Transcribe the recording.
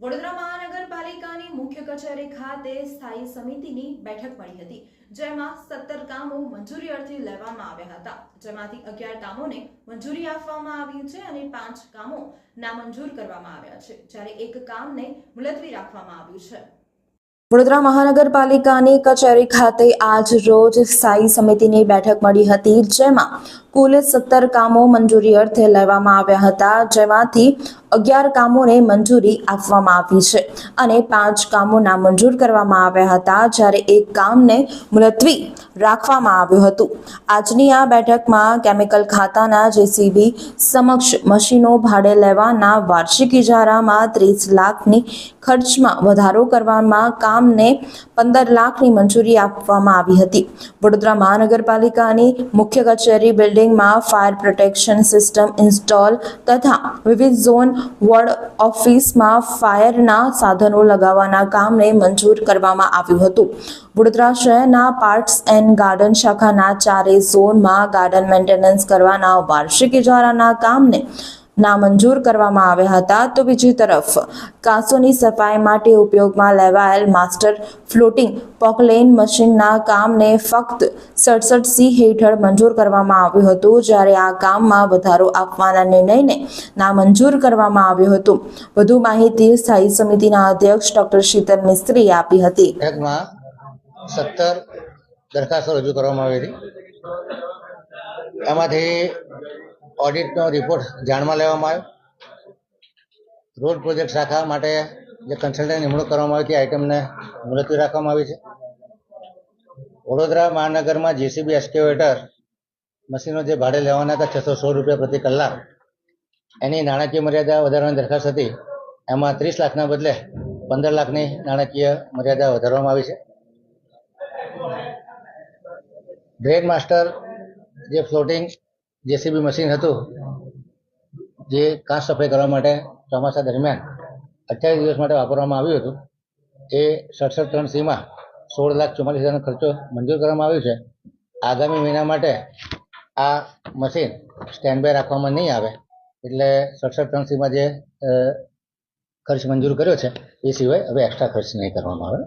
વડોદરા મહાનગરપાલિકાની મુખ્ય કચેરી ખાતે સ્થાયી સમિતિની બેઠક મળી હતી, જેમાં 17 કામો મંજૂરી અર્થે લેવામાં આવ્યા હતા, જેમાંથી 11 કામોને મંજૂરી આપવામાં આવી છે અને 5 કામો નામંજૂર કરવામાં આવ્યા છે, જ્યારે એક કામને મુલતવી રાખવામાં આવ્યું છે। વડોદરા મહાનગરપાલિકાની કચેરી ખાતે આજ રોજ સ્થાયી સમિતિની બેઠક મળી હતી, જેમાં કુલ 17 કામો મંજૂરી અર્થે લેવામાં આવ્યા હતા, જેમાંથી 11 કામોને મંજૂરી આપવામાં આવી છે અને 5 કામો નામંજૂર કરવામાં આવ્યા હતા, જ્યારે એક કામને મુલતવી રાખવામાં આવ્યું હતું। આજની આ બેઠકમાં કેમિકલ ખાતાના જેસીબી સમક્ષ મશીનો ભાડે લેવાના વાર્ષિક ઇજારામાં 30 લાખની ખર્ચમાં વધારો કરવામાં કામને 15 લાખની મંજૂરી આપવામાં આવી હતી। વડોદરા મહાનગરપાલિકાની મુખ્ય કચેરી બિલ્ડિંગમાં ફાયર પ્રોટેક્શન સિસ્ટમ ઇન્સ્ટોલ તથા વિવિધ ઝોન વોર્ડ ઓફિસમાં ફાયરના સાધનો લગાવવાના કામને મંજૂર કરવામાં આવ્યું હતું। વડોદરા શહેરના પાર્ક્સ એન્ડ ગાર્ડન શાખાના 4 ઝોનમાં ગાર્ડન મેન્ટેનન્સ કરવાના વાર્ષિક ઇજારાના કામને નામંજૂર કરવામાં આવ્યા હતા, તો બીજી તરફ કાંસોની સફાઈ માટે ઉપયોગમાં લેવાયેલ માસ્ટર ફ્લોટિંગ પોકલેન મશીનના કામને ફક્ત 67C હેઠળ મંજૂર કરવામાં આવ્યું હતું, જ્યારે આ કામમાં વધારો આપવાના નિર્ણયને નામંજૂર કરવામાં આવ્યું હતું। વધુ માહિતી સ્થાયી સમિતિના અધ્યક્ષ ડોક્ટર શીતલ મિસ્ત્રીએ આપી હતી। 17 દરખાસ્તો રજૂ કરવામાં આવી હતી, એમાંથી ઓડિટનો રિપોર્ટ જાણમાં લેવામાં આવ્યો। રોડ પ્રોજેક્ટ શાખા માટે જે કન્સલ્ટન્ટ નિમણૂક કરવામાં આવી હતી, આઇટમને મુલતવી રાખવામાં આવી છે। વડોદરા મહાનગરમાં જેસીબી એક્સ્કેવેટર મશીનો જે ભાડે લેવાના હતા 616 રૂપિયા પ્રતિ કલાક, એની નાણાકીય મર્યાદા વધારવાની દરખાસ્ત હતી, એમાં 30 લાખના બદલે 15 લાખની નાણાકીય મર્યાદા વધારવામાં આવી છે। ડ્રેન માસ્ટર જે ફ્લોટિંગ જેસીબી મશીન હતું, જે કાંસ સફાઈ કરવા માટે ચોમાસા દરમિયાન 28 દિવસ માટે વાપરવામાં આવ્યું હતું, એ 67(3)C માં 16,44,000નો ખર્ચો મંજૂર કરવામાં આવ્યો છે। આગામી મહિના માટે આ મશીન સ્ટેન્ડ બાય રાખવામાં નહીં આવે, એટલે 67(3)C માં જે ખર્ચ મંજૂર કર્યો છે એ સિવાય હવે એક્સ્ટ્રા ખર્ચ નહીં કરવામાં આવે।